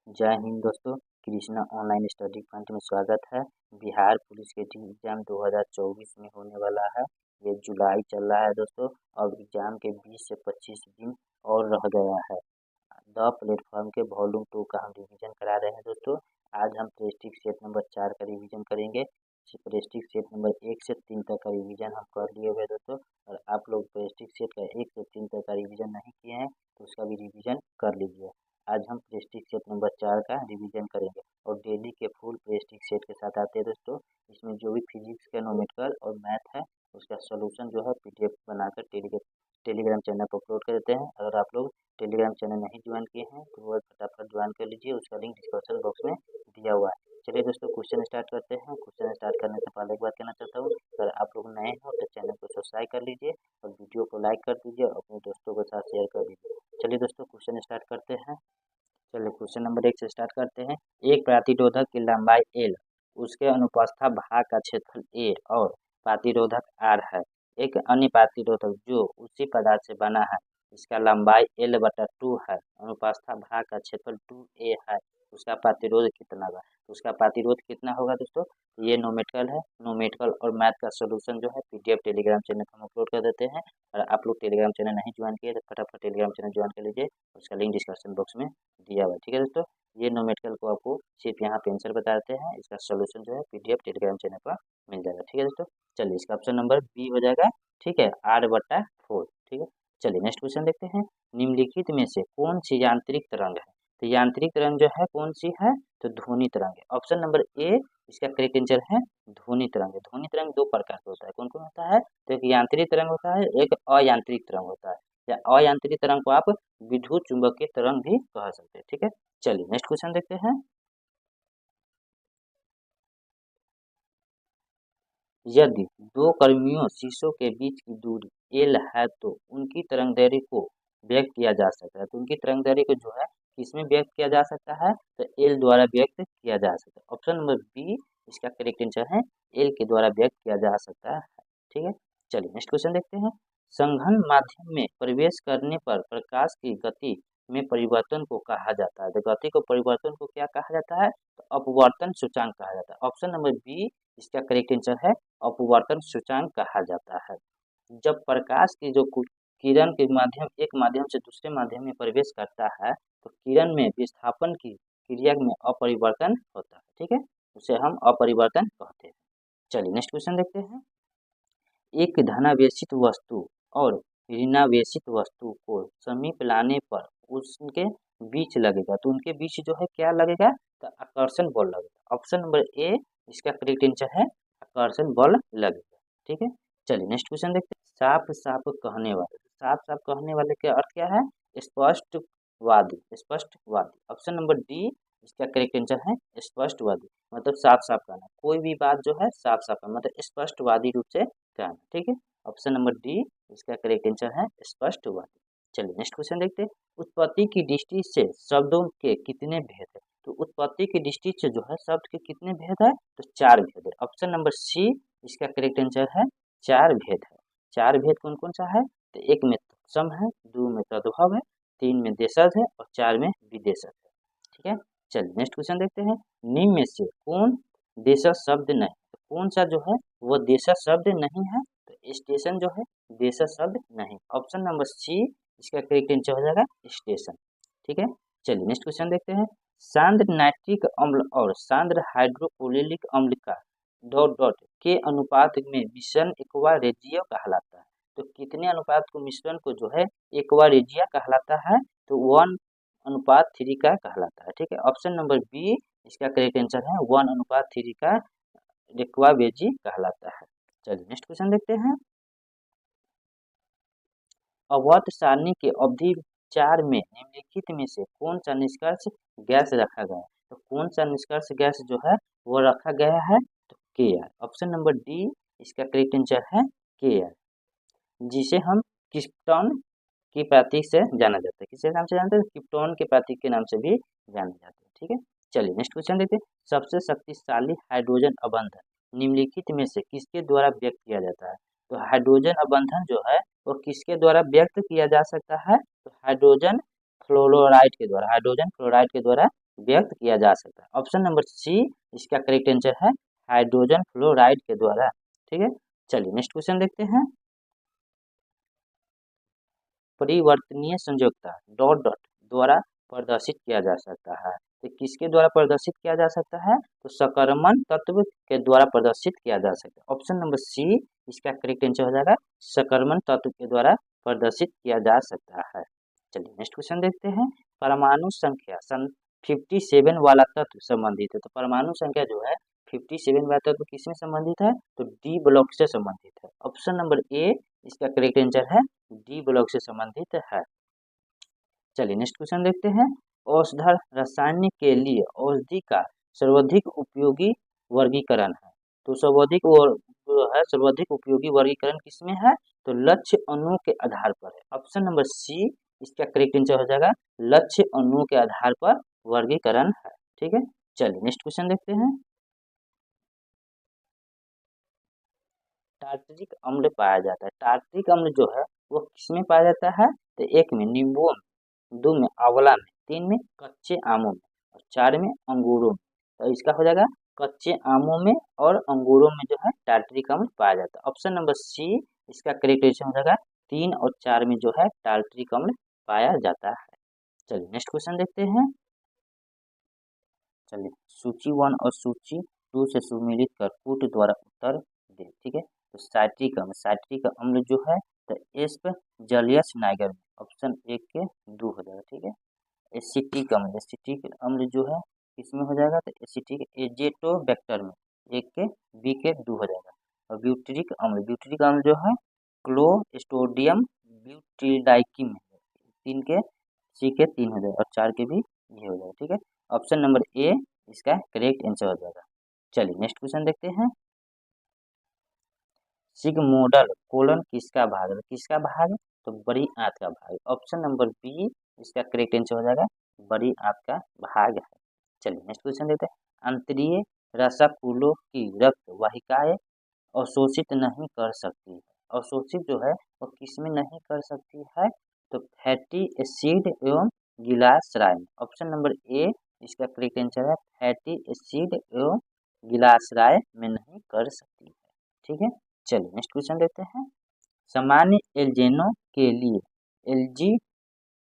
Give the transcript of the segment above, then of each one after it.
जय हिंद दोस्तों। Krishna online study point में स्वागत है। बिहार पुलिस के एग्जाम 2024 में होने वाला है। ये जुलाई चल रहा है दोस्तों और एग्जाम के 20 से 25 दिन और रह गया है। द प्लेटफॉर्म के वॉल्यूम 2 का हम रिवीजन करा रहे हैं दोस्तों। आज हम प्रेस्टिज सेट नंबर 4 का रिवीजन करेंगे। प्रेस्टिज सेट नंबर 1 से 3 तक का रिवीजन हम कर लिए हुए दोस्तों। और आप लोग प्रेस्टिज सेट का 1 से 3 तक का रिवीजन नहीं किए हैं तो उसका भी रिवीजन कर लीजिए। आज हम प्रेस्टिज सेट नंबर 4 का रिवीजन करेंगे और डेली के फुल प्रेस्टिज सेट के साथ आते हैं दोस्तों। इसमें जो भी फिजिक्स का न्यूमेरिकल और मैथ है उसका सोल्यूशन जो है पीडीएफ बनाकर टेलीग्राम चैनल पर अपलोड कर देते हैं। अगर आप लोग टेलीग्राम चैनल नहीं ज्वाइन किए हैं तो वो फटाफट ज्वाइन कर लीजिए, उसका लिंक डिस्क्रिप्शन बॉक्स में दिया हुआ है। चलिए दोस्तों क्वेश्चन स्टार्ट करते हैं। क्वेश्चन स्टार्ट करने से पहले एक बात कहना चाहता हूँ, अगर आप लोग नए हो तो चैनल को सब्सक्राइब कर लीजिए और वीडियो को लाइक कर दीजिए और अपने दोस्तों के साथ शेयर कर दीजिए। चलिए दोस्तों क्वेश्चन स्टार्ट करते हैं। चलिए क्वेश्चन नंबर 1 से स्टार्ट करते हैं। एक प्रतिरोधक की लंबाई L, उसके अनुप्रस्थ भाग का क्षेत्रफल A और प्रतिरोधक R है। एक अन्य प्रतिरोधक जो उसी पदार्थ से बना है, इसका लंबाई L/2 है, अनुप्रस्थ भाग का क्षेत्रफल 2A है, उसका प्रतिरोध कितना होगा? तो उसका प्रतिरोध कितना होगा दोस्तों? ये न्यूमेरिकल है। न्यूमेरिकल और मैथ का सोल्यूशन जो है पीडीएफ टेलीग्राम चैनल पर हम अपलोड कर देते हैं। और आप लोग टेलीग्राम चैनल नहीं ज्वाइन किए तो फटाफट टेलीग्राम चैनल ज्वाइन कर लीजिए, उसका लिंक डिस्क्रिप्शन बॉक्स में दिया हुआ है। ठीक है दोस्तों, ये न्यूमेरिकल को आपको सिर्फ यहाँ पे आंसर बताते हैं, इसका सोल्यूशन जो है पीडीएफ टेलीग्राम चैनल पर मिल जाएगा। ठीक है दोस्तों, चलिए इसका ऑप्शन नंबर बी हो जाएगा। ठीक है, R/4। ठीक है, चलिए नेक्स्ट क्वेश्चन देखते हैं। निम्नलिखित में से कौन सी यांत्रिक तरंग है? तो यांत्रिक तरंग जो है कौन सी है? तो ध्वनि तरंग है। ऑप्शन नंबर ए इसका करेक्ट आंसर है ध्वनि तरंग। ध्वनि तरंग दो प्रकार का होता है, कौन कौन होता है? तो एक यांत्रिक तरंग होता है, एक अयांत्रिक तरंग होता है। या अयांत्रिक तरंग को आप विद्युत चुंबकीय तरंग भी कह सकते हैं। ठीक है, चलिए नेक्स्ट क्वेश्चन देखते हैं। यदि दो कर्मियों शीशों के बीच की दूरी L है तो उनकी तरंगदैर्घ्य को व्यक्त किया जा सकता है। तो उनकी तरंगदैर्घ्य को जो है किसमें व्यक्त किया जा सकता है? तो L द्वारा व्यक्त किया जा सकता है। ऑप्शन नंबर बी इसका करेक्ट आंसर है, L के द्वारा व्यक्त किया जा सकता है। ठीक है, चलिए नेक्स्ट क्वेश्चन देखते हैं। संघन माध्यम में प्रवेश करने पर प्रकाश की गति में परिवर्तन को कहा जाता है। तो गति को परिवर्तन को क्या कहा जाता है? तो अपवर्तन सूचांक कहा जाता है। ऑप्शन नंबर बी इसका करेक्ट आंसर है, अपवर्तन सूचांक कहा जाता है। जब प्रकाश की जो किरण के माध्यम एक माध्यम से दूसरे माध्यम में प्रवेश करता है तो किरण में विस्थापन की क्रिया में अपरिवर्तन होता है। ठीक है, उसे हम अपरिवर्तन कहते हैं। चलिए नेक्स्ट क्वेश्चन देखते हैं। एक धनावेशित वस्तु और ऋणावेशित वस्तु को समीप लाने पर उसके बीच लगेगा, तो उनके बीच जो है क्या लगेगा? तो आकर्षण बल लगेगा। ऑप्शन नंबर ए इसका करेक्ट आंसर है, आकर्षण बल लगेगा। ठीक है, चलिए नेक्स्ट क्वेश्चन देखते हैं। साफ साफ कहने वाले, साफ साफ कहने वाले का अर्थ क्या है? स्पष्टवादी, स्पष्टवादी। ऑप्शन नंबर डी इसका करेक्ट आंसर है, स्पष्टवादी। मतलब साफ साफ कहना, कोई भी बात जो है साफ साफ कहना, मतलब स्पष्टवादी रूप से कहना। ठीक है, ऑप्शन नंबर डी इसका करेक्ट आंसर है, स्पष्टवादी। चलिए नेक्स्ट क्वेश्चन देखते हैं। उत्पत्ति की दृष्टि से शब्दों के कितने भेद है? तो उत्पत्ति की दृष्टि से जो है शब्द के कितने भेद है? तो 4 भेद है। ऑप्शन नंबर सी इसका करेक्ट आंसर है, 4 भेद है। 4 भेद कौन कौन सा है? तो एक में सम है, 2 में तद्भव है, 3 में देशज है और 4 में विदेशज है। ठीक है, चलिए नेक्स्ट क्वेश्चन देखते हैं। निम्न में से कौन देशज शब्द नहीं? तो कौन सा जो है वो देशज शब्द नहीं है? तो स्टेशन जो है देशज शब्द नहीं। ऑप्शन नंबर सी इसका करेक्ट आंसर हो जाएगा, स्टेशन। ठीक है, चलिए नेक्स्ट क्वेश्चन देखते हैं। सांद्र नाइट्रिक अम्ल और सांद्र हाइड्रोक्लोरिक अम्ल का डॉट डॉट के अनुपात में मिश्रण एक्वारेजिया कहलाता है। तो कितने अनुपात को मिश्रण को जो है एक्वारेजिया कहलाता है? तो 1:3 का कहलाता है। ठीक है, ऑप्शन नंबर बी इसका करेक्ट आंसर है, 1:3 का एक्वावेजी कहलाता है। चलिए नेक्स्ट क्वेश्चन देखते हैं। अवध सारणी के अवधि 4 में निम्नलिखित में से कौन सा निष्कर्ष गैस रखा गया है? तो कौन सा निष्कर्ष गैस जो है वो रखा गया है? तो के आर। ऑप्शन नंबर डी इसका करेक्ट आंसर है, के आर, जिसे हम क्रिप्टॉन की प्रतीक से जाना जाता है। किसके नाम से जानते हैं? क्रिप्टॉन के प्रतीक के नाम से भी जाना जाता है। ठीक है, चलिए नेक्स्ट क्वेश्चन देखते हैं। सबसे शक्तिशाली हाइड्रोजन अबंधन निम्नलिखित में से किसके द्वारा व्यक्त किया जाता है? तो हाइड्रोजन अबंधन जो है वो किसके द्वारा व्यक्त किया जा सकता है? तो हाइड्रोजन फ्लोराइड के द्वारा, हाइड्रोजन फ्लोराइड के द्वारा व्यक्त किया जा सकता है। ऑप्शन नंबर सी इसका करेक्ट आंसर है हाइड्रोजन फ्लोराइड के द्वारा। ठीक है, चलिए नेक्स्ट क्वेश्चन देखते हैं। परिवर्तनीय संयोजकता डॉट डॉट द्वारा प्रदर्शित किया जा सकता है। तो किसके द्वारा प्रदर्शित किया जा सकता है? तो सकर्मण तत्व के द्वारा प्रदर्शित किया जा सकता है। ऑप्शन नंबर सी इसका करेक्ट आंसर हो जाएगा सकर्मण तत्व के द्वारा प्रदर्शित किया जा सकता है। चलिए नेक्स्ट क्वेश्चन देखते हैं। परमाणु संख्या 57 वाला तत्व संबंधित है। तो परमाणु संख्या जो है 57 वाला तत्व किसमें संबंधित है? तो डी ब्लॉक से संबंधित है। ऑप्शन नंबर ए इसका करेक्ट आंसर है डी ब्लॉक से संबंधित है। चलिए नेक्स्ट क्वेश्चन देखते हैं। औषधि रसायन के लिए औषधि का सर्वाधिक उपयोगी वर्गीकरण है। तो सर्वाधिक उपयोगी वर्गीकरण किसमें है? तो लक्ष्य अणु के आधार पर है। ऑप्शन नंबर सी इसका करेक्ट आंसर हो जाएगा लक्ष्य अणु के आधार पर वर्गीकरण है। ठीक है, चलिए नेक्स्ट क्वेश्चन देखते हैं। टार्टरिक अम्ल पाया जाता है। टार्टरिक अम्ल जो है वो किसमें पाया जाता है? तो एक में नींबुओं में, दो में आंवला में, तीन में कच्चे आमों में और चार में अंगूरों में। तो इसका हो जाएगा कच्चे आमों में और अंगूरों में जो है टार्टरिक अम्ल पाया जाता है। ऑप्शन नंबर सी इसका करेक्ट आंसर हो जाएगा तीन और चार में जो है टार्टरिक अम्ल पाया जाता है। चलिए नेक्स्ट क्वेश्चन देखते हैं। चलिए सूची 1 और सूची 2 से सुमेलित कर पुट द्वारा उत्तर दे। ठीक है, तो साइट्रिक अम्ल जो है तो एस्प जलियस नाइगर में ऑप्शन ए के 2 हो जाएगा। ठीक है, एसिटिक अम्ल जो है किसमें हो जाएगा? तो एसिटिक एजेटोबैक्टर में एक के बी के 2 हो जाएगा। और ब्यूटरिक अम्ल जो है क्लोस्ट्रोडियम ब्यूटिडाइकिम में 3 के सी के 3 हो जाएगा और 4 के भी ये हो जाएगा। ठीक है, ऑप्शन नंबर ए इसका करेक्ट आंसर हो जाएगा। चलिए नेक्स्ट क्वेश्चन देखते हैं। सिगमोडल कोलन किसका भाग है? किसका भाग? तो बड़ी आंत का भाग। ऑप्शन नंबर बी इसका करेक्ट आंसर हो जाएगा बड़ी आंत का भाग है। चलिए नेक्स्ट क्वेश्चन देखते हैं। अंतरीय रसाकुलों की रक्त वाहिकाएं अवशोषित नहीं कर सकती है। अवशोषित जो है वो किसमें नहीं कर सकती है? तो फैटी एसिड एवं गिलासराय में। ऑप्शन नंबर ए इसका करेक्ट आंसर है फैटी एसिड एवं गिलासराय में नहीं कर सकती है। ठीक है, चलिए नेक्स्ट क्वेश्चन देखते हैं। सामान्य एल्जेनो के लिए एलजी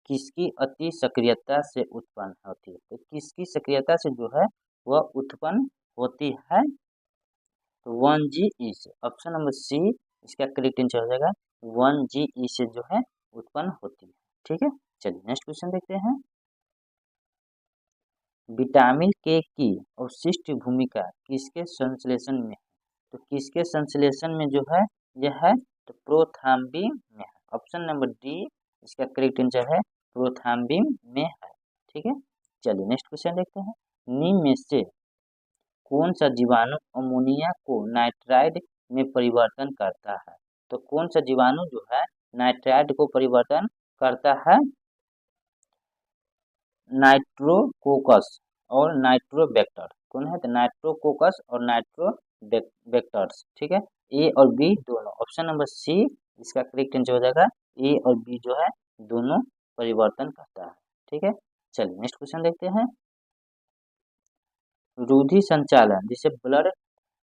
किसकी अति सक्रियता से उत्पन्न होती है? तो किसकी सक्रियता से जो है वह उत्पन्न होती है? तो 1GE से। ऑप्शन नंबर सी इसका करेक्ट आंसर हो जाएगा 1GE से जो है उत्पन्न होती है। ठीक है, चलिए नेक्स्ट क्वेश्चन देखते हैं। विटामिन के की अवशिष्ट भूमिका किसके संश्लेषण में है? तो किसके संश्लेषण में जो है यह है? तो प्रोथ्राम्बिन में है। ऑप्शन नंबर डी इसका करेक्ट आंसर है प्रोथ्राम्बिन में है। ठीक है, चलिए नेक्स्ट क्वेश्चन देखते हैं। निम्न में से कौन सा जीवाणु अमोनिया को नाइट्राइड में परिवर्तन करता है? तो कौन सा जीवाणु जो है नाइट्राइड को परिवर्तन करता है? नाइट्रोकोकस और नाइट्रोबैक्टर। कौन है? तो नाइट्रोकोकस और नाइट्रोबैक्टर्स। ठीक है, ए और बी दोनों। ऑप्शन नंबर सी इसका करेक्ट आंसर हो जाएगा ए और बी जो है दोनों परिवर्तन करता है। ठीक है, चलिए नेक्स्ट क्वेश्चन देखते हैं। रुधि संचालन जिसे ब्लड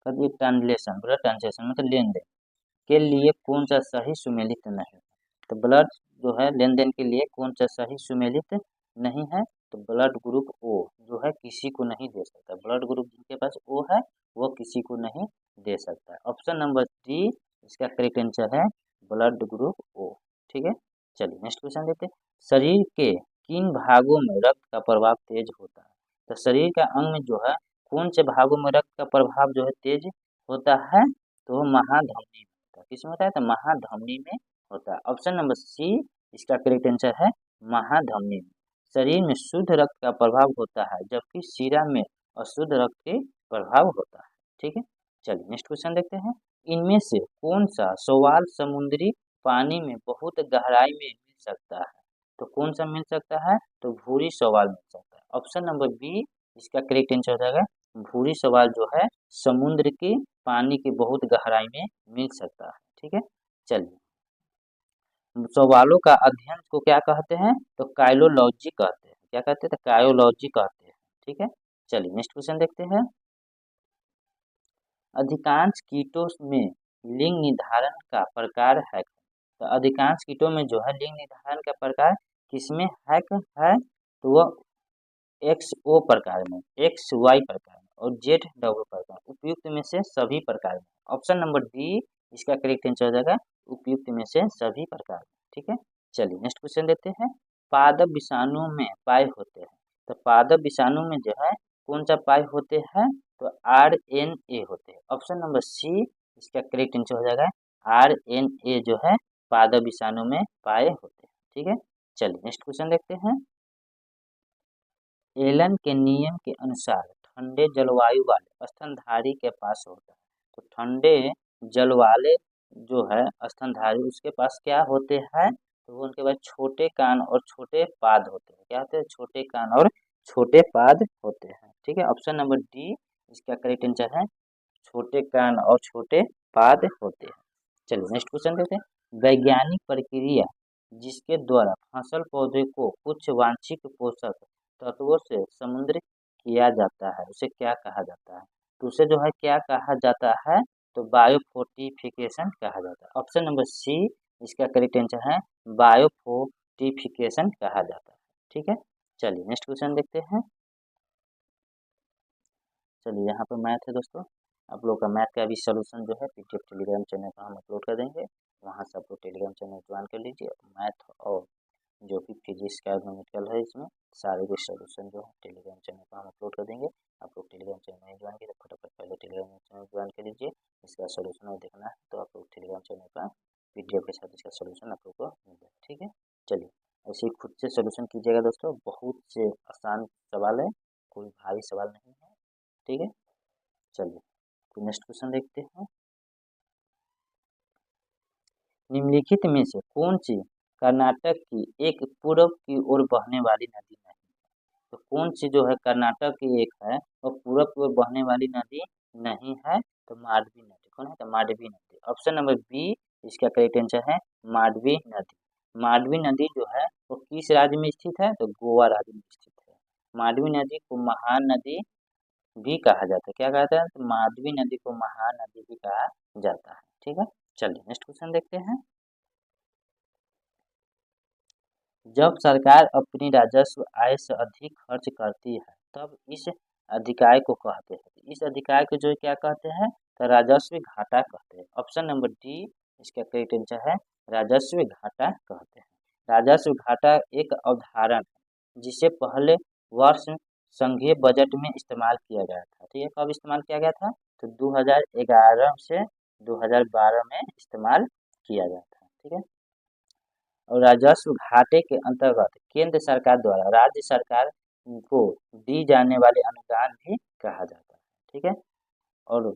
ट्रांसलेशन मतलब लेन देन के लिए कौन सा सही सुमेलित नहीं? तो ब्लड जो है लेन देन के लिए कौन सा सही सुमेलित नहीं है? तो ब्लड ग्रुप ओ जो है किसी को नहीं दे सकता। ब्लड ग्रुप जिनके पास ओ है वो किसी को नहीं दे सकता है। ऑप्शन नंबर डी इसका करेक्ट आंसर है ब्लड ग्रुप ओ। ठीक है, चलिए नेक्स्ट क्वेश्चन देते हैं। शरीर के किन भागों में रक्त का प्रवाह तेज होता है? तो शरीर का अंग में जो है कौन से भागों में रक्त का प्रभाव जो है तेज होता है? तो महाधमनी में होता है। किसमें होता है? तो महाधमनी में होता है। ऑप्शन नंबर सी इसका करेक्ट आंसर है महाधमनी में। शरीर में शुद्ध रक्त का प्रभाव होता है जबकि शिरा में अशुद्ध रक्त के प्रभाव होता है। ठीक है, चलिए नेक्स्ट क्वेश्चन देखते हैं। इनमें से कौन सा शैवाल समुद्री पानी में बहुत गहराई में मिल सकता है? तो कौन सा मिल सकता है? तो भूरी शैवाल मिल सकता है। ऑप्शन नंबर बी इसका करेक्ट आंसर हो जाएगा भूरी शैवाल जो है समुद्र के पानी की बहुत गहराई में मिल सकता है। ठीक है, चलिए शैवालों का अध्ययन को क्या कहते हैं? तो काइलोलॉजी कहते हैं। क्या कहते हैं? तो काइलोलॉजी कहते हैं। ठीक है। चलिए नेक्स्ट क्वेश्चन देखते हैं। अधिकांश कीटों में लिंग निर्धारण का प्रकार हैक है। तो अधिकांश कीटों में जो है लिंग निर्धारण का प्रकार किसमें हैक है, तो वह XO प्रकार में, XY प्रकार में और ZW प्रकार, उपयुक्त में से सभी प्रकार में। ऑप्शन नंबर डी इसका करेक्ट आंसर हो जाएगा, उपयुक्त में से सभी प्रकार में। ठीक है। चलिए नेक्स्ट क्वेश्चन देते हैं। पादप विषाणु में पाए होते हैं। तो पादप विषाणु में जो है कौन सा पाए होते हैं, तो RNA होते हैं। ऑप्शन नंबर सी इसका करेक्ट आंसर हो जाएगा, RNA जो है पादप विषाणु में पाए होते हैं। ठीक है। चलिए नेक्स्ट क्वेश्चन देखते हैं। एलन के नियम के अनुसार ठंडे जलवायु वाले स्तनधारी के पास होता है। तो ठंडे जल वाले जो है स्तनधारी उसके पास क्या होते हैं, तो वो उनके पास छोटे कान और छोटे पाद होते हैं। क्या होते हैं, छोटे कान और छोटे पाद होते हैं। ठीक है। ऑप्शन नंबर डी इसका करेक्ट आंसर है, छोटे कान और छोटे पाद होते हैं। चलिए नेक्स्ट क्वेश्चन देते हैं। वैज्ञानिक प्रक्रिया जिसके द्वारा फसल पौधे को कुछ वांछित पोषक तत्वों से समुद्र किया जाता है उसे क्या कहा जाता है, तो उसे जो है क्या कहा जाता है, तो बायोफोर्टिफिकेशन कहा जाता है। ऑप्शन नंबर सी इसका करेक्ट आंसर है, बायोफोर्टिफिकेशन कहा जाता है। ठीक है। चलिए नेक्स्ट क्वेश्चन देखते हैं। चलिए यहाँ पर मैथ है दोस्तों, आप लोग का मैथ का अभी सोल्यूशन जो है पीडीएफ टेलीग्राम चैनल पर हम अपलोड कर देंगे, वहाँ से आप लोग टेलीग्राम चैनल ज्वाइन कर लीजिए। मैथ और जो भी फिजिक्स का न्यूमेरिकल है इसमें सारे भी सोल्यूशन जो है टेलीग्राम चैनल पर हम अपलोड कर देंगे। आप लोग टेलीग्राम चैनल में ज्वाइन कीजिए, फटाफट पहले टेलीग्राम चैनल ज्वाइन कर लीजिए। इसका सोल्यूशन और देखना है तो आप लोग टेलीग्राम चैनल पर पीडीएफ के साथ इसका सोल्यूशन आप लोग को मिल जाएगा। ठीक है। चलिए ऐसे ही खुद से सोल्यूशन कीजिएगा दोस्तों, बहुत से आसान सवाल है, कोई भारी सवाल नहीं है। ठीक है। चलिए तो नेक्स्ट क्वेश्चन देखते हैं। निम्नलिखित में से कौन सी कर्नाटक की एक पूर्व की ओर बहने वाली नदी नहीं है, तो कौन सी जो है कर्नाटक की एक है और पूर्व की ओर बहने वाली नदी नहीं है, तो मांडवी नदी। कौन है, तो मांडवी नदी। ऑप्शन नंबर बी इसका करेक्ट आंसर है, मांडवी नदी। मांडवी नदी जो है वो किस राज्य में स्थित है, तो गोवा राज्य में स्थित है। मांडवी नदी को महान नदी भी कहा जाता है। क्या कहता है, तो मांडवी नदी को महान नदी भी कहा जाता है। ठीक है। चलिए नेक्स्ट क्वेश्चन देखते हैं। जब सरकार अपनी राजस्व आय से अधिक खर्च करती है तब इस अधिकार को कहते हैं, इस अधिकार को जो क्या कहते हैं, तो राजस्व घाटा कहते हैं। ऑप्शन नंबर डी इसका करेक्ट आंसर है, राजस्व घाटा कहते हैं। राजस्व घाटा एक अवधारणा है जिसे पहले वर्ष संघीय बजट में इस्तेमाल किया गया था। ठीक है, कब इस्तेमाल किया गया था, तो 2011 से 2012 में इस्तेमाल किया गया था। ठीक है। और राजस्व घाटे के अंतर्गत केंद्र सरकार द्वारा राज्य सरकार को दी जाने वाले अनुदान भी कहा जाता है। ठीक है। और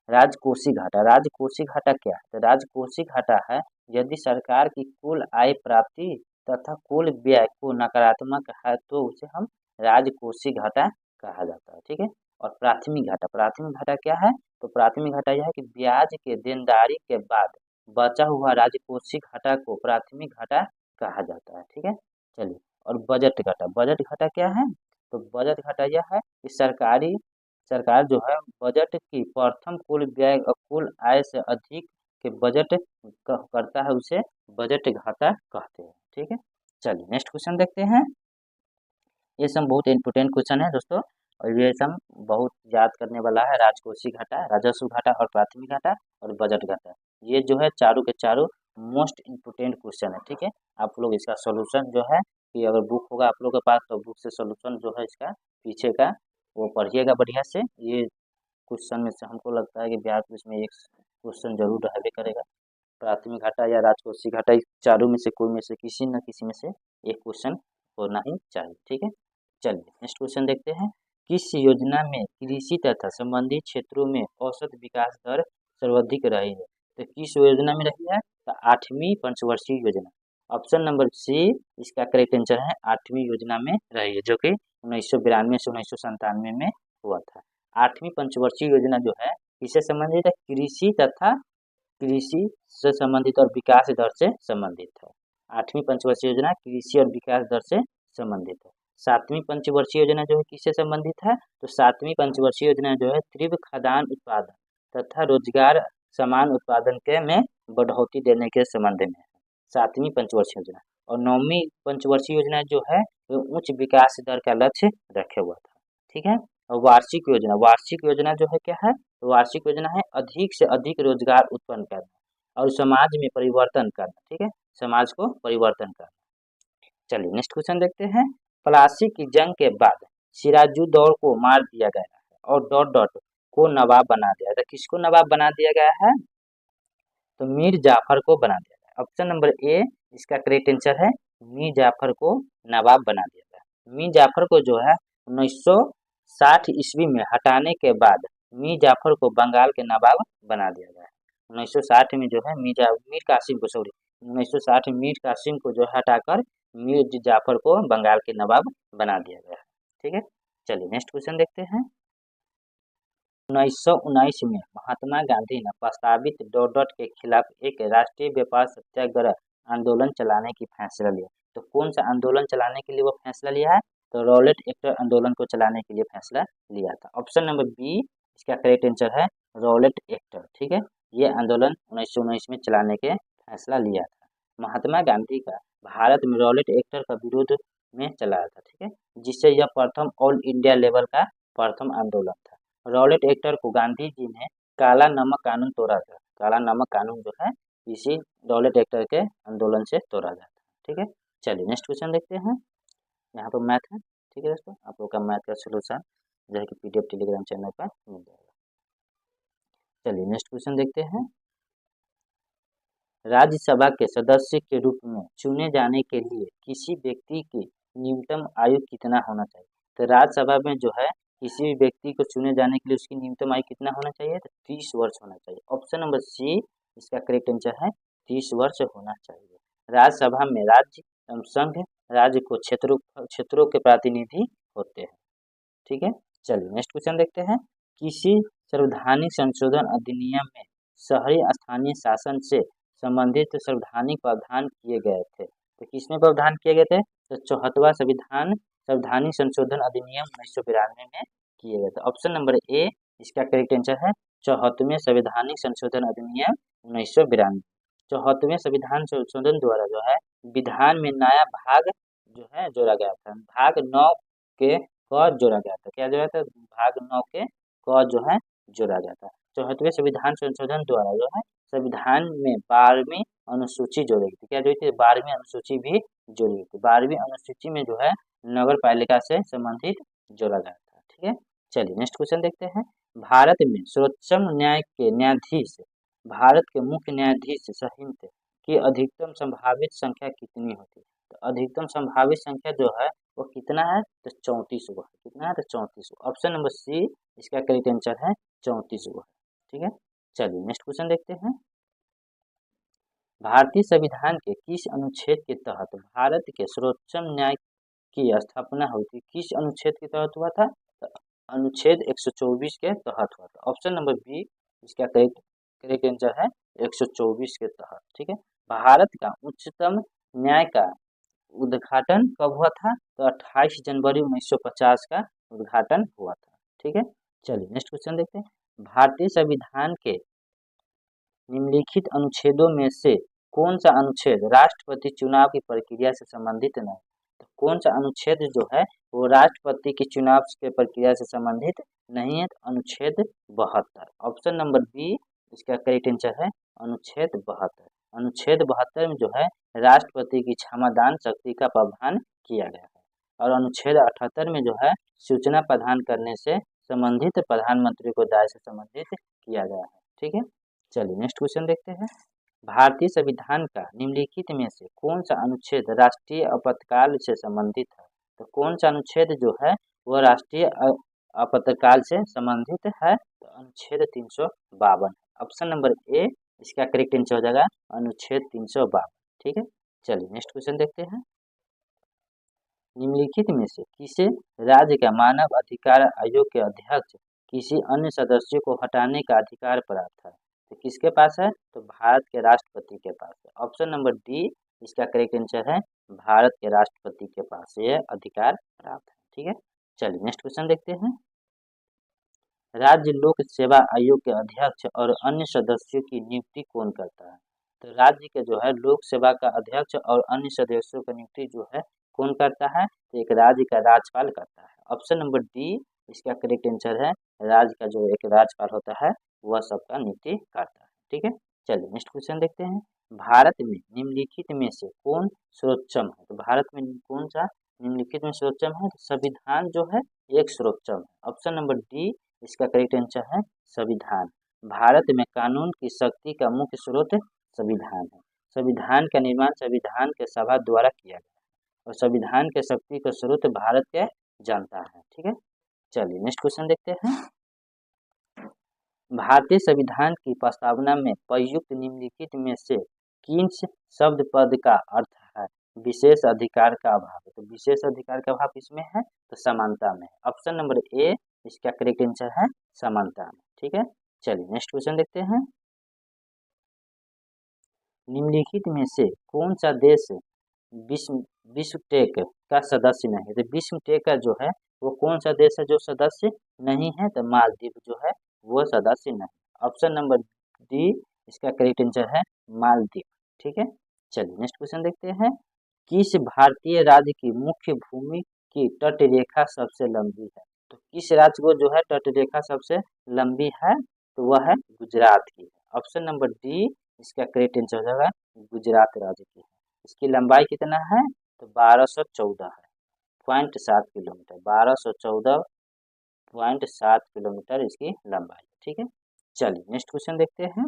राजकोषीय घाटा, राजकोषीय घाटा क्या है, तो राजकोषीय घाटा है यदि सरकार की कुल आय प्राप्ति तथा कुल व्यय को नकारात्मक है तो उसे हम राजकोषीय घाटा कहा जाता है। ठीक है। और प्राथमिक घाटा, प्राथमिक घाटा क्या है, तो प्राथमिक घाटा यह है कि ब्याज के देनदारी के बाद बचा हुआ राजकोषीय घाटा को प्राथमिक घाटा कहा जाता है। ठीक है। चलिए, और बजट घाटा, बजट घाटा क्या है, तो बजट घाटा यह है कि सरकार जो है बजट की प्रथम कुल व्यय और कुल आय से अधिक के बजट करता है उसे बजट घाटा कहते हैं। ठीक है। चलिए नेक्स्ट क्वेश्चन देखते हैं। ये सब बहुत इंपोर्टेंट क्वेश्चन है दोस्तों, और ये सब बहुत याद करने वाला है। राजकोषीय घाटा, राजस्व घाटा और प्राथमिक घाटा और बजट घाटा, ये जो है चारों के चारों मोस्ट इम्पोर्टेंट क्वेश्चन है। ठीक है। आप लोग इसका सोल्यूशन जो है कि अगर बुक होगा आप लोग के पास तो बुक से सोल्यूशन जो है इसका पीछे का वो पढ़िएगा बढ़िया से। ये क्वेश्चन में से हमको लगता है कि बिहार पुलिस में एक क्वेश्चन जरूर रहबे करेगा। प्राथमिक घाटा या राजकोषीय घाटा, इस चारों में से कोई में से किसी न किसी में से एक क्वेश्चन होना ही चाहिए। ठीक है। चलिए नेक्स्ट क्वेश्चन देखते हैं। किस योजना में कृषि तथा संबंधित क्षेत्रों में औसत विकास दर सर्वाधिक रही है, तो किस योजना में रही है, तो 8वीं पंचवर्षीय योजना। ऑप्शन नंबर सी इसका करेक्ट आंसर है, 8वीं योजना में रही है, जो कि 1992 से 1997 में हुआ था। 8वीं पंचवर्षीय योजना जो है किससे संबंधित है, कृषि से संबंधित और विकास दर से संबंधित है। 8वीं पंचवर्षीय योजना कृषि और विकास दर से संबंधित है। सातवीं पंचवर्षीय योजना जो है किससे संबंधित है? तो सातवीं पंचवर्षीय योजना जो है तीव्र खाद्यान्न उत्पादन तथा रोजगार समान उत्पादन के में बढ़ोतरी देने के संबंध में है, सातवीं पंचवर्षीय योजना। और नौवीं पंचवर्षीय योजना जो है वो उच्च विकास दर का लक्ष्य रखे हुआ था। ठीक है। और वार्षिक योजना जो है क्या है? तो वार्षिक योजना है अधिक से अधिक रोजगार उत्पन्न करना और समाज में परिवर्तन करना। ठीक है, समाज को परिवर्तन करना। चलिए नेक्स्ट क्वेश्चन देखते हैं। प्लासी की जंग के बाद सिराजुद्दौला को मार दिया गया है और डॉट डॉट को नवाब बना दिया गया। किसको नवाब बना दिया गया है? तो मीर जाफर को बना दिया गया। ऑप्शन नंबर ए इसका करेक्ट आंसर है, मीर जाफर को नवाब बना दिया गया। मीर जाफर को जो है 1960 ईस्वी में हटाने के बाद मीर जाफर को बंगाल के नवाब बना दिया गया है। 1960 में जो है मीर कासिम को 1960 मीर कासिम को जो हटाकर मीर जाफर को बंगाल के नवाब बना दिया गया है। ठीक है, चलिए नेक्स्ट क्वेश्चन देखते हैं। 1919 में महात्मा गांधी ने प्रस्तावित डॉट डॉट के खिलाफ एक राष्ट्रीय व्यापार सत्याग्रह आंदोलन चलाने की फैसला लिया। तो कौन सा आंदोलन चलाने के लिए वो फैसला लिया है? तो रॉलेट एक्टर आंदोलन को चलाने के लिए फैसला लिया था। ऑप्शन नंबर बी इसका करेक्ट आंसर है, रॉलेट एक्टर। ठीक है, ये आंदोलन 1919 में चलाने के फैसला लिया था। महात्मा गांधी का भारत में रॉलेट एक्टर का विरोध में चलाया था। ठीक है, जिससे यह प्रथम ऑल इंडिया लेवल का प्रथम आंदोलन था। रॉलेट एक्टर को गांधी जी ने काला नमक कानून तोड़ा था। काला नमक कानून जो है इसी रॉलेट एक्टर के आंदोलन से तोड़ा गया था। ठीक है, चलिए नेक्स्ट क्वेश्चन देखते हैं। यहाँ पर मैथ है। ठीक है दोस्तों, आप लोग का मैथ का सोल्यूशन जो है कि पीडीएफ टेलीग्राम चैनल पर मिल जाएगा। चलिए नेक्स्ट क्वेश्चन देखते हैं। राज्यसभा के सदस्य के रूप में चुने जाने के लिए किसी व्यक्ति की न्यूनतम आयु कितना होना चाहिए? तो राज्यसभा में जो है किसी भी व्यक्ति को चुने जाने के लिए उसकी न्यूनतम आयु कितना होना चाहिए? तो 30 वर्ष होना चाहिए। ऑप्शन नंबर सी इसका करेक्ट आंसर है, 30 वर्ष होना चाहिए। राज्यसभा में राज्य एवं संघ राज्य को क्षेत्रों के प्रतिनिधि होते हैं। ठीक है, चलिए नेक्स्ट क्वेश्चन देखते हैं। किसी संवैधानिक संशोधन अधिनियम में शहरी स्थानीय शासन से संबंधित संवैधानिक प्रावधान किए गए थे। तो किसमें प्रावधान किए गए थे? तो 74वां संवैधानिक संशोधन अधिनियम 1992 में किए गए थे। ऑप्शन नंबर ए इसका करेक्ट आंसर है, 74वें संवैधानिक संशोधन अधिनियम 1992। 74वें संविधान संशोधन द्वारा जो है विधान में नया भाग जो है जोड़ा गया था। भाग 9 के क जोड़ा गया था। क्या जोड़ा था? भाग 9 के क जो है जोड़ा गया था। 74वें संविधान संशोधन द्वारा जो है संविधान में 12वीं अनुसूची जोड़ी गई थी। क्या जोड़ी थी? 12वीं अनुसूची भी जोड़ी गई थी। 12वीं अनुसूची में जो है नगर पालिका से संबंधित जोड़ा गया था। ठीक है, चलिए नेक्स्ट क्वेश्चन देखते हैं। भारत में सर्वोच्च न्याय के न्यायाधीश, भारत के मुख्य न्यायाधीश सहित की अधिकतम संभावित संख्या कितनी होती है? तो अधिकतम संभावित संख्या जो है वो कितना है? तो 34 है। कितना है? तो 34। ऑप्शन नंबर सी इसका करेक्ट आंसर है, 34 है। ठीक है, चलिए नेक्स्ट क्वेश्चन देखते हैं। भारतीय संविधान के किस अनुच्छेद के तहत भारत के सर्वोच्च न्याय की स्थापना हुई थी? किस अनुच्छेद के तहत हुआ था? तो अनुच्छेद 124 के तहत हुआ था। ऑप्शन नंबर बी इसका करेक्ट आंसर है, 124 के तहत। ठीक है, भारत का उच्चतम न्याय का उद्घाटन कब हुआ था? तो 28 जनवरी 1950 का उद्घाटन हुआ था। ठीक है, चलिए नेक्स्ट क्वेश्चन देखते हैं। भारतीय संविधान के निम्नलिखित अनुच्छेदों में से कौन सा अनुच्छेद राष्ट्रपति चुनाव की प्रक्रिया से संबंधित नहीं? तो कौन सा अनुच्छेद जो है वो राष्ट्रपति की चुनाव के प्रक्रिया से संबंधित नहीं है? तो अनुच्छेद 72। ऑप्शन नंबर बी इसका करेक्ट आंसर है, अनुच्छेद 72। अनुच्छेद 72 में जो है राष्ट्रपति की क्षमादान शक्ति का प्रावधान किया गया है। और अनुच्छेद 78 में जो है सूचना प्रदान करने से संबंधित प्रधानमंत्री को दाय से संबंधित किया गया है। ठीक है, चलिए नेक्स्ट क्वेश्चन देखते हैं। भारतीय संविधान का निम्नलिखित में से कौन सा अनुच्छेद राष्ट्रीय आपातकाल से संबंधित है? तो कौन सा अनुच्छेद जो है वह राष्ट्रीय आपातकाल से संबंधित है? तो अनुच्छेद 352। ऑप्शन नंबर ए इसका करेक्ट आंसर हो जाएगा, अनुच्छेद 352। ठीक है, चलिए नेक्स्ट क्वेश्चन देखते हैं। निम्नलिखित में से किसे राज्य का मानव अधिकार आयोग के अध्यक्ष किसी अन्य सदस्य को हटाने का अधिकार प्राप्त है? तो किसके पास है? तो भारत के राष्ट्रपति के पास है। ऑप्शन नंबर डी इसका करेक्ट आंसर है भारत के राष्ट्रपति के पास यह अधिकार प्राप्त है। ठीक है, चलिए नेक्स्ट क्वेश्चन देखते हैं। राज्य लोक सेवा आयोग के अध्यक्ष और अन्य सदस्यों की नियुक्ति कौन करता है? तो राज्य के जो है लोक सेवा का अध्यक्ष और अन्य सदस्यों की नियुक्ति जो है कौन करता है? तो एक राज्य का राज्यपाल करता है। ऑप्शन नंबर डी इसका करेक्ट आंसर है। राज्य का जो एक राज्यपाल होता है वह सबका नियुक्ति करता है। ठीक है, चलिए नेक्स्ट क्वेश्चन देखते हैं। भारत में निम्नलिखित में से कौन सर्वोच्चम है? तो भारत में कौन सा निम्नलिखित में सर्वोच्चम है? तो संविधान जो है एक सर्वोच्चम है। ऑप्शन नंबर डी इसका करेक्ट आंसर है संविधान। भारत में कानून की शक्ति का मुख्य स्रोत संविधान है। संविधान का निर्माण संविधान के सभा द्वारा किया गया है और संविधान के शक्ति का स्रोत भारत के जनता है। ठीक है, चलिए नेक्स्ट क्वेश्चन देखते हैं। भारतीय संविधान की प्रस्तावना में प्रयुक्त निम्नलिखित में से किन शब्द पद का अर्थ है विशेष अधिकार का अभाव? तो विशेष अधिकार का अभाव इसमें है तो समानता में। ऑप्शन नंबर ए इसका करेक्ट आंसर है समानता में। ठीक है, चलिए नेक्स्ट क्वेश्चन देखते हैं। निम्नलिखित में से कौन सा देश विश्वटेक का सदस्य नहीं है? तो विश्वटेक का जो है वो कौन सा देश है जो सदस्य नहीं है? तो मालदीव जो है वो सदस्य नहीं। ऑप्शन नंबर डी इसका करेक्ट आंसर है मालदीव। ठीक है, चलिए नेक्स्ट क्वेश्चन देखते हैं। किस भारतीय राज्य की मुख्य भूमि की तट रेखा सबसे लंबी है? तो किस राज्य को जो है तट रेखा सबसे लंबी है? तो वह है गुजरात की। ऑप्शन नंबर डी इसका करेक्ट आंसर होगा गुजरात राज्य की है। इसकी लंबाई कितना है? तो 1214 है, 0.7 किलोमीटर। 1214.7 किलोमीटर इसकी लंबाई। ठीक है, चलिए नेक्स्ट क्वेश्चन देखते हैं।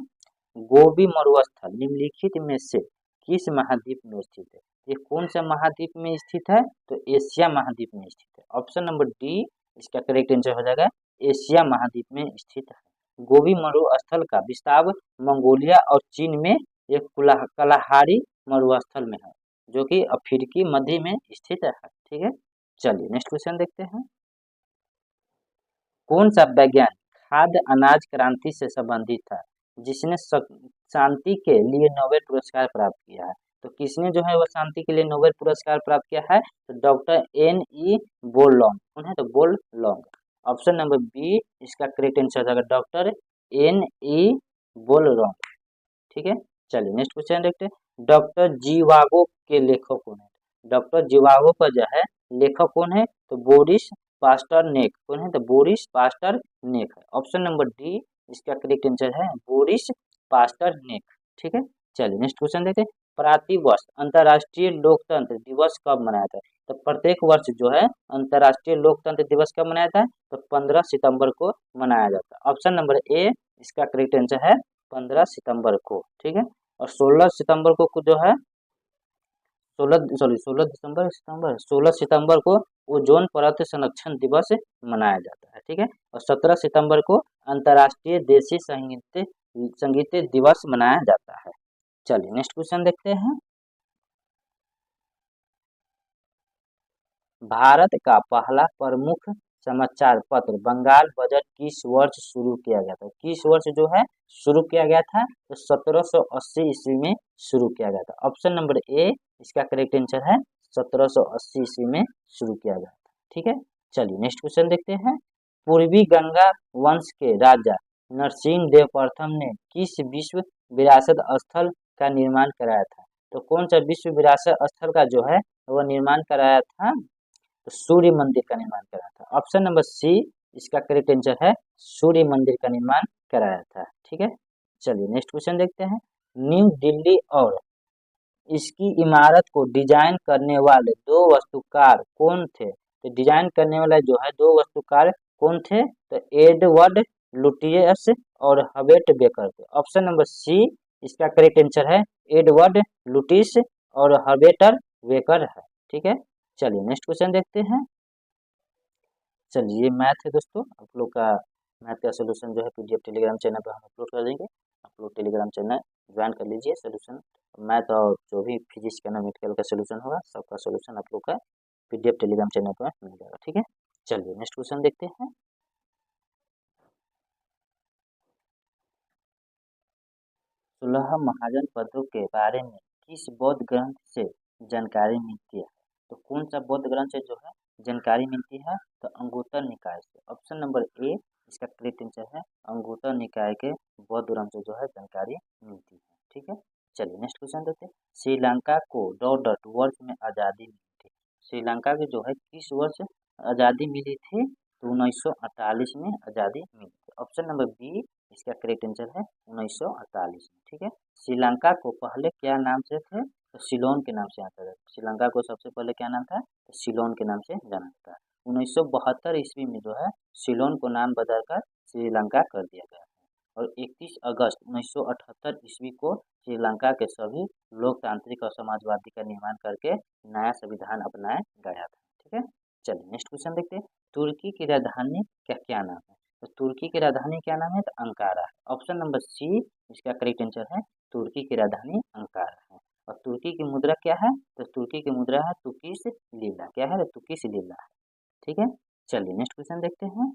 गोबी मरुस्थल निम्नलिखित में से किस महाद्वीप में स्थित है? ये कौन सा महाद्वीप में स्थित है? तो एशिया महाद्वीप में स्थित है। ऑप्शन नंबर डी इसका करेक्ट आंसर हो जाएगा एशिया महाद्वीप में स्थित है। गोबी मरुस्थल का विस्तार मंगोलिया और चीन में एक कलाहारी मरुस्थल में है जो कि अफ्रीकी मध्य में स्थित है। ठीक है, चलिए नेक्स्ट क्वेश्चन देखते हैं। कौन सा वैज्ञानिक खाद्य अनाज क्रांति से संबंधित था जिसने शांति के लिए नोबेल पुरस्कार प्राप्त किया है? तो किसने जो है वह शांति के लिए नोबेल पुरस्कार प्राप्त किया है? तो डॉक्टर N.E. बोरलॉन्ग। कौन है? तो बोरलॉन्ग। ऑप्शन नंबर बी इसका करेक्ट आंसर होगा डॉक्टर N.E. बोरलॉन्ग। ठीक है, चलिए नेक्स्ट क्वेश्चन देखते हैं। डॉक्टर जीवागो के लेखक कौन है? डॉक्टर जीवागो का जो है लेखक कौन है? तो बोरिस पास्टरनेक। कौन है? तो बोरिस पास्टरनेक है। ऑप्शन नंबर डी इसका करेक्ट आंसर है बोरिस पास्टरनेक। ठीक है, चलिए नेक्स्ट क्वेश्चन देखते हैं। प्रतिवर्ष अंतर्राष्ट्रीय लोकतंत्र दिवस कब मनाया जाता है? तो प्रत्येक वर्ष जो है अंतर्राष्ट्रीय लोकतंत्र दिवस कब मनाया जाता है? तो 15 सितंबर को मनाया जाता है। ऑप्शन नंबर ए इसका करेक्ट आंसर है 15 सितंबर को। ठीक है, और 16 सितंबर को जो है 16 सितंबर को ओजोन परत संरक्षण दिवस मनाया जाता है। ठीक है, और 17 सितंबर को अंतर्राष्ट्रीय देशी संगीत दिवस मनाया जाता है। चलिए नेक्स्ट क्वेश्चन देखते हैं। भारत का पहला प्रमुख समाचार पत्र बंगाल बजट किस वर्ष शुरू किया गया था? किस वर्ष जो है शुरू किया गया था? तो 1780 ईस्वी में शुरू किया गया था। ऑप्शन नंबर ए इसका करेक्ट आंसर है 1780 ईस्वी में शुरू किया गया था। ठीक है, चलिए नेक्स्ट क्वेश्चन देखते हैं। पूर्वी गंगा वंश के राजा नरसिंह देव प्रथम ने किस विश्व विरासत स्थल का निर्माण कराया था? तो कौन सा विश्व विरासत स्थल का जो है वह निर्माण कराया था? तो सूर्य मंदिर का निर्माण कराया था। ऑप्शन नंबर सी इसका करेक्ट आंसर है सूर्य मंदिर का निर्माण कराया था। ठीक है, चलिए नेक्स्ट क्वेश्चन देखते हैं। न्यू दिल्ली और इसकी इमारत को डिजाइन करने वाले दो वास्तुकार कौन थे? तो डिजाइन करने वाले जो है दो वास्तुकार कौन थे? तो एडवर्ड लुटियस और हबर्ट बेकर थे। ऑप्शन नंबर सी इसका करेक्ट आंसर है एडवर्ड लुटिस और हबर्ट बेकर है। ठीक है, चलिए नेक्स्ट क्वेश्चन देखते हैं। चलिए मैथ है दोस्तों, आप लोग का मैथ का सोल्यूशन जो है पीडीएफ टेलीग्राम चैनल पर हम अपलोड कर देंगे। आप लोग टेलीग्राम चैनल ज्वाइन कर लीजिए। सोल्यूशन मैथ और जो भी फिजिक्स केमिकल का सोल्यूशन होगा सबका सोल्यूशन आप लोग का पीडीएफ टेलीग्राम चैनल पर मिल जाएगा। ठीक है, चलिए नेक्स्ट क्वेश्चन देखते हैं। सुलह महाजन पदों के बारे में किस बौद्ध ग्रंथ से जानकारी मिलती है? तो कौन सा बौद्ध ग्रंथ से जो है जानकारी मिलती है? तो अंगुत्तर निकाय से। ऑप्शन नंबर ए इसका करेक्ट आंसर है, अंगुत्तर निकाय के बौद्ध ग्रंथ से जो है जानकारी मिलती है। ठीक है, चलिए नेक्स्ट क्वेश्चन देखते हैं। श्रीलंका को डॉट डॉट वर्ष में आज़ादी मिली थी? श्रीलंका की जो है किस वर्ष आज़ादी मिली थी? तो 1948 में आज़ादी मिली थी। ऑप्शन नंबर बी इसका करेक्ट आंसर है 1948 में। ठीक है, श्रीलंका को पहले क्या नाम से थे? तो सिलोन के नाम से आता था। श्रीलंका को सबसे पहले क्या नाम था? तो सिलोन के नाम से जाना जाता है। 1972 ईस्वी में जो है सिलोन को नाम बदलकर श्रीलंका कर दिया गया और 31 अगस्त 1978 ईस्वी को श्रीलंका के सभी लोकतांत्रिक और समाजवादी का निर्माण करके नया संविधान अपनाया गया था। ठीक है, चलिए नेक्स्ट क्वेश्चन देखते हैं। तुर्की की राजधानी क्या नाम है? तो तुर्की की राजधानी क्या नाम है? तो अंकारा है। ऑप्शन नंबर सी इसका करेक्ट आंसर है, तुर्की की राजधानी अंकारा है। और तुर्की की मुद्रा क्या है? तो तुर्की की मुद्रा है तुर्किश लीरा। क्या है? तुर्किश लीरा है। ठीक है, चलिए नेक्स्ट क्वेश्चन देखते हैं।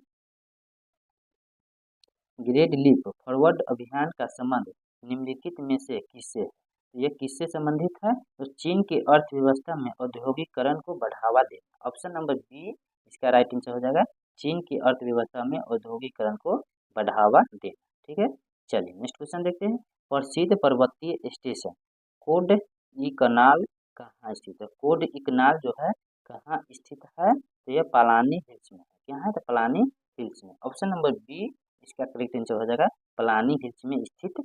ग्रेट लीप फॉरवर्ड अभियान का संबंध निम्नलिखित में से किससे है? ये किससे संबंधित है? तो चीन की अर्थव्यवस्था में औद्योगिकरण को बढ़ावा देना। ऑप्शन नंबर बी इसका राइट आंसर हो जाएगा, चीन की अर्थव्यवस्था में औद्योगिकरण को बढ़ावा देना। ठीक है, चलिए नेक्स्ट क्वेश्चन देखते हैं। प्रसिद्ध पर्वतीय स्टेशन कोड इकनाल कहाँ स्थित है? कोड इकनाल जो है कहाँ स्थित है? तो यह पलानी हिल्स में है। क्या है? तो पलानी हिल्स में। ऑप्शन नंबर बी इसका करेक्ट आंसर हो जाएगा, पलानी हिल्स में स्थित।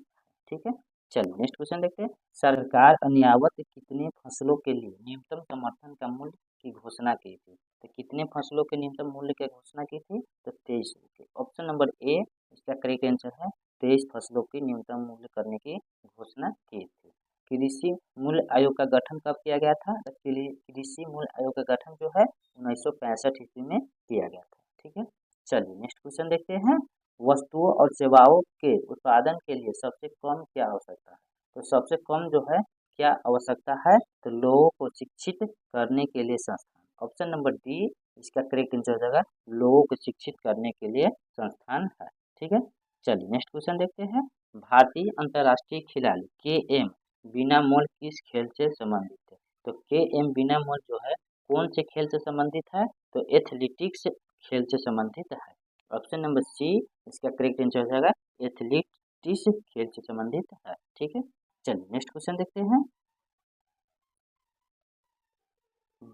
ठीक है, चलिए नेक्स्ट क्वेश्चन देखते हैं। सरकार अन्यावत कितने फसलों के लिए न्यूनतम समर्थन का मूल्य की घोषणा की थी? तो कितने फसलों के न्यूनतम मूल्य की घोषणा की थी? तो 23 रुपये। ऑप्शन नंबर ए इसका करेक्ट आंसर है, 23 फसलों की न्यूनतम मूल्य करने की घोषणा की थी। कृषि मूल्य आयोग का गठन कब किया गया था? तो कृषि मूल्य आयोग का गठन जो है 1965 ईस्वी में किया गया था। ठीक है, चलिए नेक्स्ट क्वेश्चन देखते हैं। वस्तुओं और सेवाओं के उत्पादन के लिए सबसे कम क्या आवश्यकता है? तो सबसे कम जो है क्या आवश्यकता है? तो लोगों को शिक्षित करने के लिए संस्थान। ऑप्शन नंबर डी इसका करेक्ट आंसर हो जाएगा, लोगों को शिक्षित करने के लिए संस्थान है। ठीक है, चलिए नेक्स्ट क्वेश्चन देखते हैं। भारतीय अंतर्राष्ट्रीय खिलाड़ी के एम बिना मोल किस खेल से संबंधित है? तो के एम बिना मोल जो है कौन से खेल से संबंधित है? तो एथलेटिक्स खेल से संबंधित है। ऑप्शन नंबर सी इसका करेक्ट आंसर हो जाएगा, एथलेटिक्स खेल से संबंधित है। ठीक है, चलिए नेक्स्ट क्वेश्चन देखते हैं।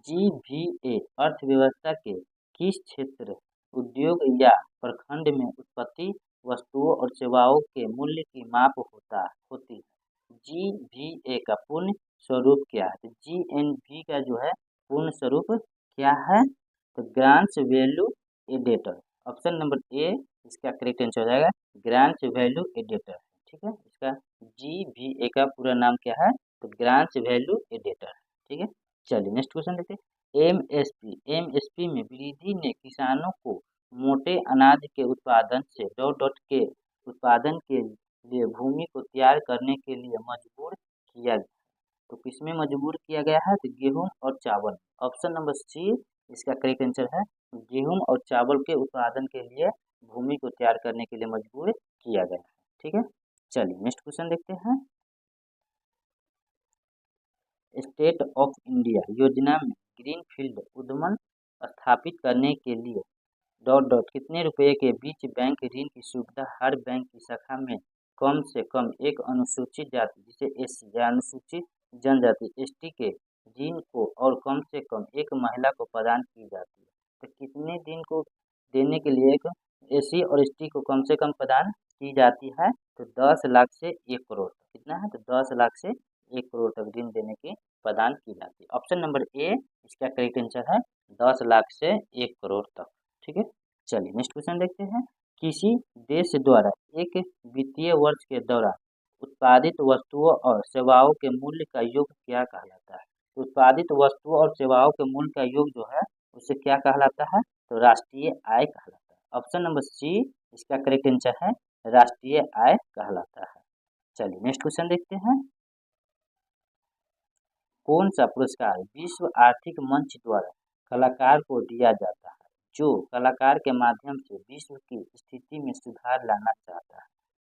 जीवीए अर्थव्यवस्था के किस क्षेत्र, उद्योग या प्रखंड में उत्पत्ति वस्तुओं और सेवाओं के मूल्य की माप होती है? जीवीए का पूर्ण स्वरूप क्या है? तो जीएनवी का जो है पूर्ण स्वरूप क्या है? तो ग्रांट्स वैल्यू एडेटर। ऑप्शन नंबर ए इसका करेक्ट आंसर हो जाएगा, ग्रांट्स वैल्यू एडेटर। ठीक है, इसका जीवीए का पूरा नाम क्या है? तो ग्रांट्स वैल्यू एडेटर। ठीक है, चलिए नेक्स्ट क्वेश्चन देखते हैं। एमएसपी में वृद्धि ने किसानों को मोटे अनाज के उत्पादन से डॉट डॉट के उत्पादन के लिए भूमि को तैयार करने के लिए मजबूर किया गया। तो किसमें मजबूर किया गया है? तो गेहूं और चावल। ऑप्शन नंबर सी इसका करेक्ट आंसर है, गेहूं और चावल के उत्पादन के लिए भूमि को तैयार करने के लिए मजबूर किया गया है। ठीक है, चलिए नेक्स्ट क्वेश्चन देखते हैं। स्टेट ऑफ इंडिया योजना में ग्रीनफील्ड उद्यान स्थापित करने के लिए डॉट डॉट कितने रुपए के बीच बैंक ऋण की सुविधा हर बैंक की शाखा में कम से कम एक अनुसूचित जाति जिसे एससी या अनुसूचित जनजाति एसटी के ऋण को और कम से कम एक महिला को प्रदान की जाती है? तो कितने दिन को देने के लिए एक एससी और एसटी को कम से कम प्रदान की जाती है? तो 10 लाख से 1 करोड़ तक। कितना है? तो 10 लाख से 1 करोड़ तक ऋण देने की प्रदान की जाती है। ऑप्शन नंबर ए इसका करेक्ट आंसर है, 10 लाख से 1 करोड़ तक। ठीक है, चलिए नेक्स्ट क्वेश्चन देखते हैं। किसी देश द्वारा एक वित्तीय वर्ष के दौरान उत्पादित वस्तुओं और सेवाओं के मूल्य का योग क्या कहलाता है? तो उत्पादित वस्तुओं और सेवाओं के मूल्य का योग जो है उसे क्या कहलाता है? तो राष्ट्रीय आय कहलाता है। ऑप्शन नंबर सी इसका करेक्ट आंसर है, राष्ट्रीय आय कहलाता है। चलिए नेक्स्ट क्वेश्चन देखते हैं। कौन सा पुरस्कार विश्व आर्थिक मंच द्वारा कलाकार को दिया जाता है जो कलाकार के माध्यम से विश्व की स्थिति में सुधार लाना चाहता है?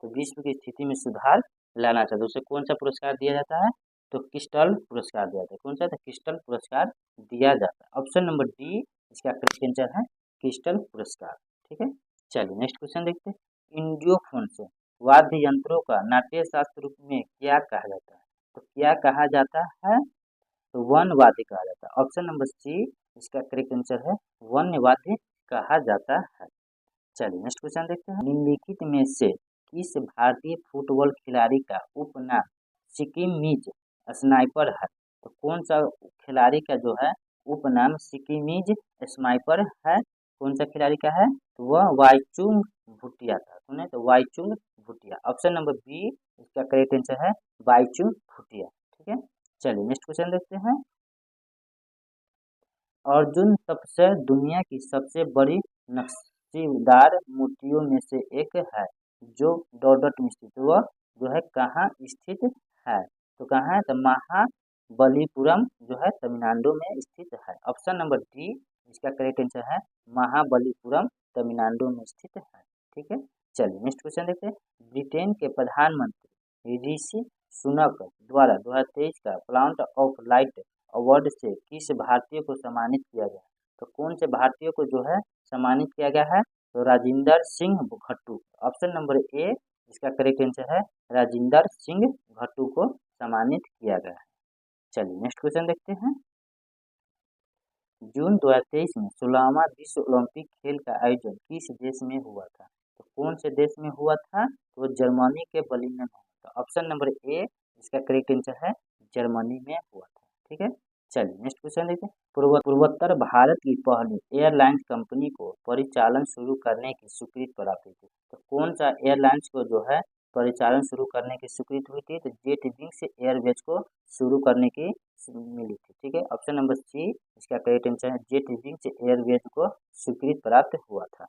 तो विश्व की स्थिति में सुधार लाना चाहता है, उसे कौन सा पुरस्कार दिया जाता है? तो क्रिस्टल पुरस्कार दिया जाता है। कौन सा? तो क्रिस्टल पुरस्कार दिया जाता है। ऑप्शन नंबर डी इसका करेक्ट आंसर है क्रिस्टल पुरस्कार। ठीक है, चलिए नेक्स्ट क्वेश्चन देखते हैं। इंडियोफोन से वाद्य यंत्रों का नाट्य शास्त्र रूप में क्या कहा जाता है? तो क्या कहा जाता है? तो वन वाद्य कहा जाता है। ऑप्शन नंबर सी इसका करेक्ट आंसर है वन वाद्य कहा जाता है। चलिए नेक्स्ट क्वेश्चन देखते हैं। निम्नलिखित में से किस भारतीय फुटबॉल खिलाड़ी का उपनाम सिक्किमीज स्नाइपर है? तो कौन सा खिलाड़ी का जो है उपनाम सिक्किमीज स्नाइपर है? कौन सा खिलाड़ी का है? तो वह वाईचुंग भूटिया था। सुने तो वाईचुंग भूटिया। ऑप्शन नंबर बी इसका करेक्ट आंसर है वाईचुंग भूटिया। ठीक है, चलिए नेक्स्ट क्वेश्चन देखते हैं। अर्जुन सबसे दुनिया की सबसे बड़ी नक्शीदार मूर्तियों में से एक है जो डॉट में स्थित, वह जो है कहाँ स्थित है? तो कहाँ है? तो महाबलीपुरम जो है तमिलनाडु में स्थित है। ऑप्शन नंबर डी इसका करेक्ट आंसर है महाबलीपुरम तमिलनाडु में स्थित है। ठीक है, चलिए नेक्स्ट क्वेश्चन देखते हैं। ब्रिटेन के प्रधानमंत्री ऋषि सुनक द्वारा 2023 का प्लांट ऑफ लाइट अवार्ड से किस भारतीय को सम्मानित किया गया? तो कौन से भारतीय को जो है सम्मानित किया गया है? तो Rajinder Singh Ghattu. Option number A इसका करेक्ट आंसर है राजिंदर सिंह घट्टू को सम्मानित किया गया है। चलिए नेक्स्ट क्वेश्चन देखते हैं। जून 2023 में 16वां विश्व ओलंपिक खेल का आयोजन किस देश में हुआ था? तो कौन से देश में हुआ था? तो जर्मनी के बर्लिन में हुआ था। ऑप्शन नंबर ए इसका करेक्ट आंसर है जर्मनी में हुआ था। ठीक है, चलिए नेक्स्ट क्वेश्चन देखते हैं। पूर्वोत्तर भारत की पहली एयरलाइंस कंपनी को परिचालन शुरू करने की स्वीकृति प्राप्त हुई थी। तो कौन सा एयरलाइंस को जो है परिचालन शुरू करने की स्वीकृति हुई थी? तो जेट विंग्स एयरवेज को शुरू करने की मिली थी। ठीक है, ऑप्शन नंबर सी इसका करेक्ट आंसर है जेट विंग्स एयरवेज को स्वीकृति प्राप्त हुआ था।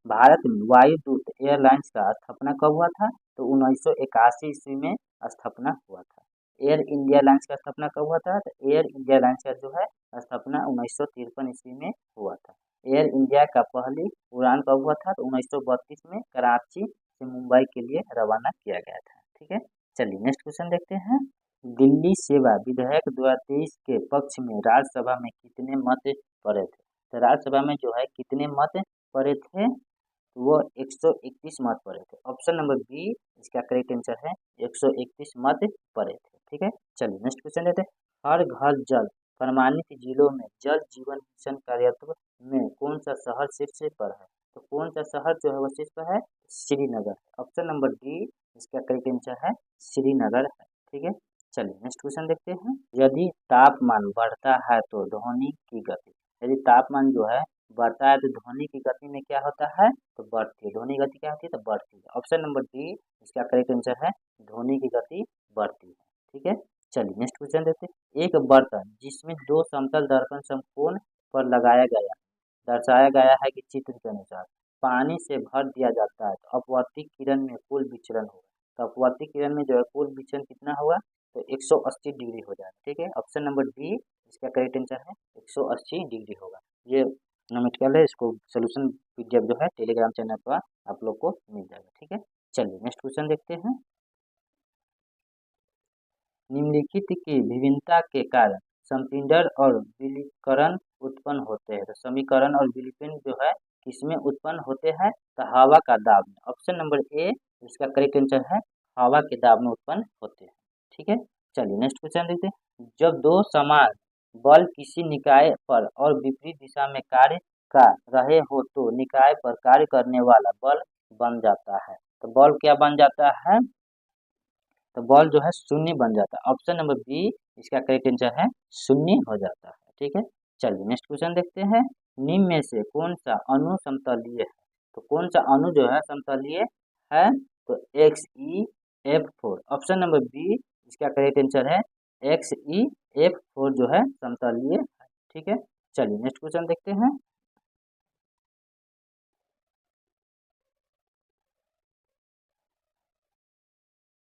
भारत में वायुदूत एयरलाइंस का स्थापना कब हुआ था? तो 1981 ईस्वी में स्थापना हुआ था। एयर इंडिया लाइंस का स्थापना कब हुआ था? तो एयर इंडिया लाइंस का जो है स्थापना 1953 ईस्वी में हुआ था। एयर इंडिया का पहली उड़ान कब हुआ था? तो 1932 में कराची से मुंबई के लिए रवाना किया गया था। ठीक है, चलिए नेक्स्ट क्वेश्चन देखते हैं। दिल्ली सेवा विधेयक 2023 के पक्ष में राज्यसभा में कितने मत पड़े थे? तो राज्यसभा में जो है कितने मत पड़े थे? वो 131 मत पड़े थे। ऑप्शन नंबर बी इसका करेक्ट आंसर है 131 मत पड़े थे। ठीक है, चलिए नेक्स्ट क्वेश्चन लेते हैं। हर घर जल प्रमाणित जिलों में जल जीवन मिशन कार्यक्रम में कौन सा शहर शीर्ष पर है? तो कौन सा शहर जो है वो शीर्ष पर है? श्रीनगर। ऑप्शन नंबर डी इसका करेक्ट आंसर है श्रीनगर है। ठीक है, चलिए नेक्स्ट क्वेश्चन देखते हैं। यदि तापमान बढ़ता है तो ध्वनि की गति, यदि तापमान जो है बढ़ता है तो ध्वनि की गति में क्या होता है? तो बढ़ती है। ध्वनि गति क्या होती है? तो बढ़ती है। ऑप्शन नंबर डी इसका करेक्ट आंसर है ध्वनि की गति बढ़ती है। ठीक है, चलिए नेक्स्ट क्वेश्चन देखते हैं। एक बर्तन जिसमें दो समतल दर्पण समकोण पर लगाया गया दर्शाया गया है कि चित्र के अनुसार पानी से भर दिया जाता है तो अपवर्तित किरण में कुल विचलन होगा। तो अपवर्तित किरण में जो है कुल विचलन कितना होगा? तो 180 डिग्री हो जाएगा। ठीक है, ऑप्शन नंबर डी इसका करेक्ट आंसर है 180 डिग्री होगा। ये नोमेटिकल है, इसको सोल्यूशन पीडीएफ जो है टेलीग्राम चैनल पर आप लोग को मिल जाएगा। ठीक है, चलिए नेक्स्ट क्वेश्चन देखते हैं। निम्नलिखित की विभिन्नता के कारण संपीड़न और विलिकरण उत्पन्न होते हैं। तो समीकरण और विलिपन जो है किसमें उत्पन्न होते हैं? तो हवा का दाब में। ऑप्शन नंबर ए इसका करेक्ट आंसर है हवा के दाब में उत्पन्न होते हैं। ठीक है, चलिए नेक्स्ट क्वेश्चन देखते हैं। जब दो समान बल किसी निकाय पर और विपरीत दिशा में कार्य कर रहे हो तो निकाय पर कार्य करने वाला बल बन जाता है। तो बल क्या बन जाता है? तो बल जो है शून्य बन जाता है। ऑप्शन नंबर बी इसका करेक्ट आंसर है शून्य हो जाता है। ठीक है, चलिए नेक्स्ट क्वेश्चन देखते हैं। निम्न में से कौन सा अणु समतलीय है? तो कौन सा अणु जो है समतलीय है? तो XeF4। ऑप्शन नंबर बी इसका करेक्ट आंसर है XeF4 जो है समतलीय है। ठीक है, चलिए नेक्स्ट क्वेश्चन देखते हैं।